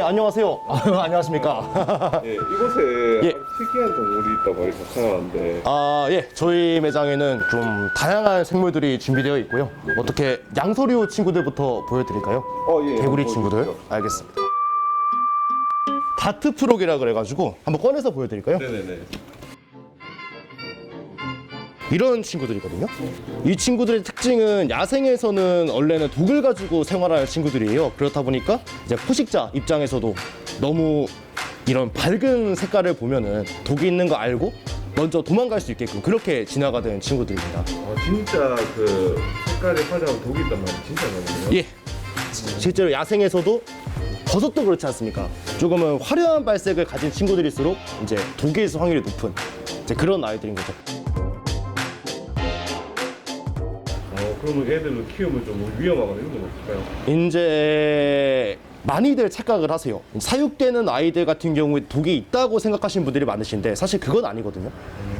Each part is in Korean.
안녕하세요. 안녕하십니까. 예, 이곳에 예. 아주 특이한 동물이 있다고 이렇게 나타나는데 예. 저희 매장에는 좀 다양한 생물들이 준비되어 있고요. 어떻게 양서류 친구들부터 보여드릴까요? 예, 개구리 한번 친구들. 보여주시죠. 알겠습니다. 다트 프록이라 그래가지고 한번 꺼내서 보여드릴까요? 네네네. 이런 친구들이거든요. 이 친구들의 특징은 야생에서는 원래는 독을 가지고 생활하는 친구들이에요. 그렇다 보니까 이제 포식자 입장에서도 너무 이런 밝은 색깔을 보면은 독이 있는 거 알고 먼저 도망갈 수 있게끔 그렇게 진화가 된 친구들입니다. 진짜 그 색깔이 화려한 독이 있단 말이에요. 진짜 많네요. 예. 실제로 야생에서도 버섯도 그렇지 않습니까? 조금은 화려한 발색을 가진 친구들일수록 이제 독에 있을 확률이 높은 이제 그런 아이들인 거죠. 그러면 애들을 키우면 좀 위험하거나 이런 건 없을까요? 이제 많이들 착각을 하세요. 사육되는 아이들 같은 경우에 독이 있다고 생각하시는 분들이 많으신데 사실 그건 아니거든요.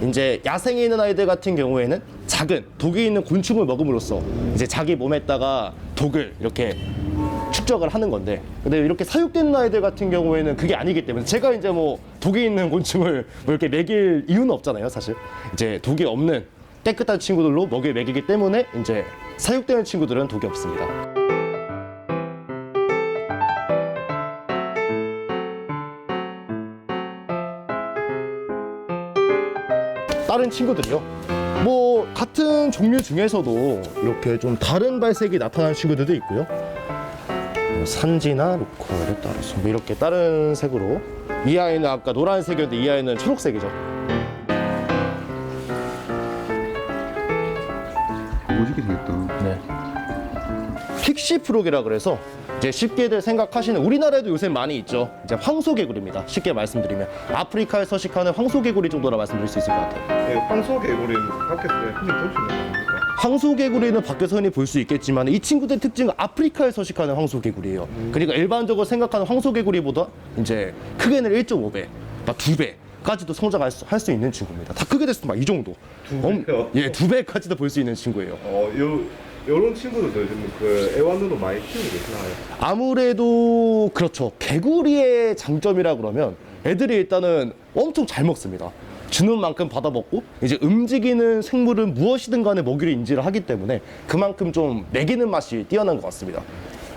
이제 야생에 있는 아이들 같은 경우에는 작은 독이 있는 곤충을 먹음으로써 이제 자기 몸에다가 독을 이렇게 축적을 하는 건데, 근데 이렇게 사육되는 아이들 같은 경우에는 그게 아니기 때문에 제가 이제 뭐 독이 있는 곤충을 뭐 이렇게 먹일 이유는 없잖아요, 사실. 이제 독이 없는 깨끗한 친구들로 먹이를 먹이기 때문에 이제 사육되는 친구들은 독이 없습니다. 다른 친구들이요. 뭐 같은 종류 중에서도 이렇게 좀 다른 발색이 나타나는 친구들도 있고요. 뭐 산지나 로코를 따라서 뭐 이렇게 다른 색으로, 이 아이는 아까 노란색이었는데 이 아이는 초록색이죠. 멋있게 생겼다. 네. 픽시 프록이라 그래서 이제 쉽게들 생각하시는, 우리나라에도 요새 많이 있죠. 이제 황소개구리입니다. 쉽게 말씀드리면 아프리카에 서식하는 황소개구리 정도라 말씀드릴 수 있을 것 같아요. 예, 황소개구리는 밖에서 흔히 볼 수 있는 겁니까? 황소개구리는 밖에서 흔히 볼 수 있겠지만 이 친구들의 특징은 아프리카에 서식하는 황소개구리예요. 그러니까 일반적으로 생각하는 황소개구리보다 이제 크게는 1.5배, 막 2배까지도 성장할 수 있는 친구입니다. 다 크게 됐을 때 막 이 정도. 2배요? 예, 2배까지도 볼 수 있는 친구예요. 요런 친구들도 요즘 그 애완으로 많이 키우고 계시나요? 아무래도 그렇죠. 개구리의 장점이라 그러면 애들이 일단은 엄청 잘 먹습니다. 주는 만큼 받아 먹고 이제 움직이는 생물은 무엇이든 간에 먹이를 인지를 하기 때문에 그만큼 좀 먹이는 맛이 뛰어난 것 같습니다.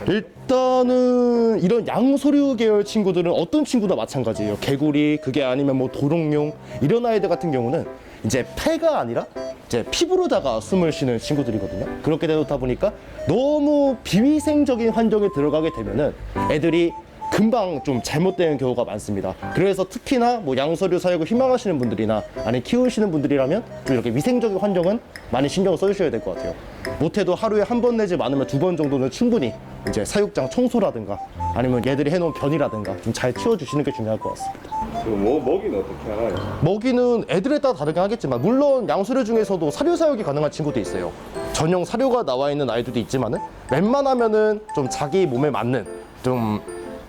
일단은 이런 양서류 계열 친구들은 어떤 친구나 마찬가지예요. 개구리, 그게 아니면 뭐 도롱뇽, 이런 아이들 같은 경우는 이제 폐가 아니라 이제 피부로다가 숨을 쉬는 친구들이거든요. 그렇게 되다 보니까 너무 비위생적인 환경에 들어가게 되면은 애들이 금방 좀 잘못되는 경우가 많습니다. 그래서 특히나 뭐 양서류 사육을 희망하시는 분들이나 아니 키우시는 분들이라면 좀 이렇게 위생적인 환경은 많이 신경을 써주셔야 될 것 같아요. 못해도 하루에 한 번 내지 많으면 2번 정도는 충분히 이제 사육장 청소라든가 아니면 얘들이 해놓은 변이라든가 좀 잘 치워주시는 게 중요할 것 같습니다. 뭐 먹이는 어떻게 하나요? 먹이는 애들에 따라 다르긴 하겠지만 물론 양서류 중에서도 사료 사육이 가능한 친구도 있어요. 전용 사료가 나와 있는 아이들도 있지만은 웬만하면은 좀 자기 몸에 맞는 좀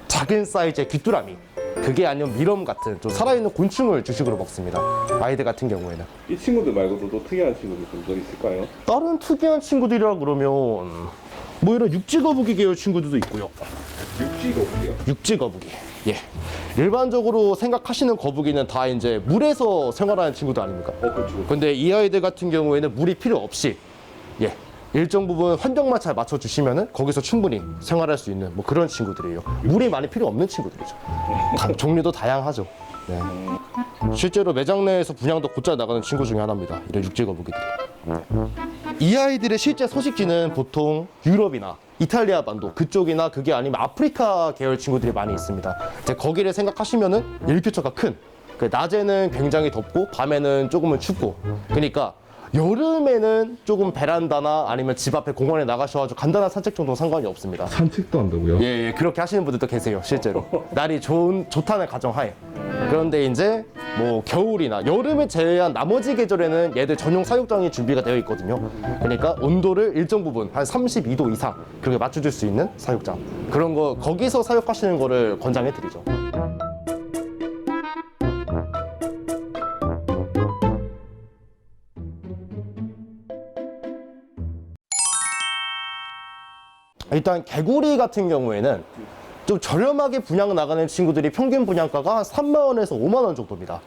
작은 사이즈의 귀뚜라미, 그게 아니면 미럼 같은 좀 살아있는 곤충을 주식으로 먹습니다. 아이들 같은 경우에는. 이 친구들 말고도 또 특이한 친구들 좀 더 있을까요? 다른 특이한 친구들이라 그러면 뭐 이런 육지거북이 계열 친구들도 있고요. 육지거북이요? 육지거북이. 예. 일반적으로 생각하시는 거북이는 다 이제 물에서 생활하는 친구들 아닙니까? 그렇죠. 근데 이 아이들 같은 경우에는 물이 필요 없이, 예, 일정 부분 환경만 잘 맞춰주시면은 거기서 충분히 생활할 수 있는 뭐 그런 친구들이에요. 물이 많이 필요 없는 친구들이죠. 종류도 다양하죠. 네. 실제로 매장 내에서 분양도 곧잘 나가는 친구 중에 하나입니다. 이런 육지거북이들이. 이 아이들의 실제 서식지는 보통 유럽이나 이탈리아 반도 그쪽이나 그게 아니면 아프리카 계열 친구들이 많이 있습니다. 이제 거기를 생각하시면은 일교차가 큰, 낮에는 굉장히 덥고 밤에는 조금은 춥고, 그러니까 여름에는 조금 베란다나 아니면 집 앞에 공원에 나가셔가지고 간단한 산책 정도는 상관이 없습니다. 산책도 한다고요? 예, 그렇게 하시는 분들도 계세요, 실제로. 날이 좋다는 가정하에. 그런데 이제 뭐 겨울이나 여름을 제외한 나머지 계절에는 얘들 전용 사육장이 준비가 되어 있거든요. 그러니까 온도를 일정 부분 한 32도 이상 그렇게 맞춰줄 수 있는 사육장, 그런 거 거기서 사육하시는 거를 권장해 드리죠. 일단 개구리 같은 경우에는 좀 저렴하게 분양 나가는 친구들이 평균 분양가가 한 3만 원에서 5만 원 정도입니다.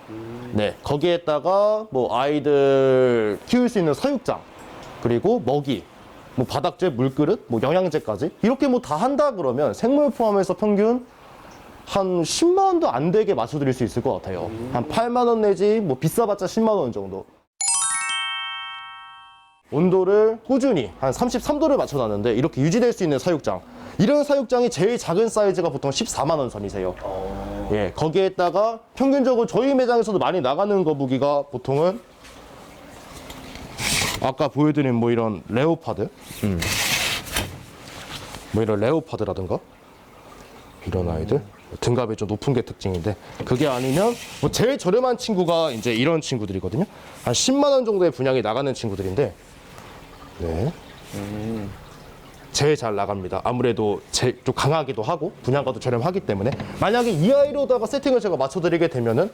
네, 거기에다가 뭐 아이들 키울 수 있는 사육장, 그리고 먹이, 뭐 바닥재, 물그릇, 뭐 영양제까지 이렇게 뭐 다 한다 그러면 생물 포함해서 평균 한 10만 원도 안 되게 맞춰드릴 수 있을 것 같아요. 한 8만 원 내지 뭐 비싸봤자 10만 원 정도. 온도를 꾸준히 한 33도를 맞춰놨는데 이렇게 유지될 수 있는 사육장, 이런 사육장이 제일 작은 사이즈가 보통 14만 원 선이세요. 예, 거기에다가 평균적으로 저희 매장에서도 많이 나가는 거북이가 보통은 아까 보여드린 뭐 이런 레오파드, 뭐 이런 레오파드라든가 이런 아이들, 등급이 좀 높은 게 특징인데, 그게 아니면 뭐 제일 저렴한 친구가 이제 이런 친구들이거든요. 한 10만 원 정도의 분양이 나가는 친구들인데, 네. 제일 잘 나갑니다. 아무래도 좀 강하기도 하고 분양가도 저렴하기 때문에, 만약에 이 아이로다가 세팅을 제가 맞춰드리게 되면은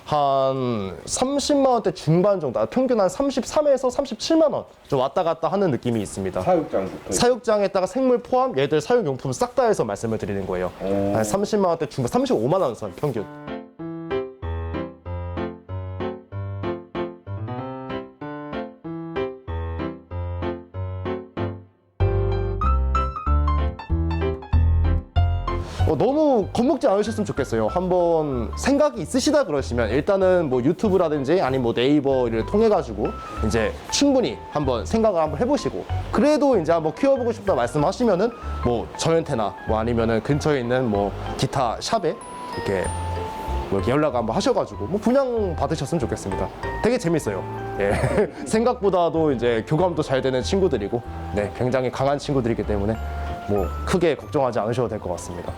한 30만 원대 중반 정도, 평균 한 33에서 37만 원 좀 왔다 갔다 하는 느낌이 있습니다. 사육장부터. 사육장에다가 생물 포함 얘들 사육용품 싹 다 해서 말씀을 드리는 거예요. 한 30만 원대 중반, 35만 원 선 평균. 너무 겁먹지 않으셨으면 좋겠어요. 한번 생각이 있으시다 그러시면 일단은 뭐 유튜브라든지 아니면 뭐 네이버를 통해 가지고 이제 충분히 한번 생각을 한번 해보시고, 그래도 이제 한번 키워보고 싶다 말씀하시면은 뭐 저한테나 뭐 아니면은 근처에 있는 뭐 기타 샵에 이렇게 연락 한번 하셔가지고 뭐 분양 받으셨으면 좋겠습니다. 되게 재밌어요. 예. 생각보다도 이제 교감도 잘 되는 친구들이고, 네, 굉장히 강한 친구들이기 때문에 뭐 크게 걱정하지 않으셔도 될 것 같습니다.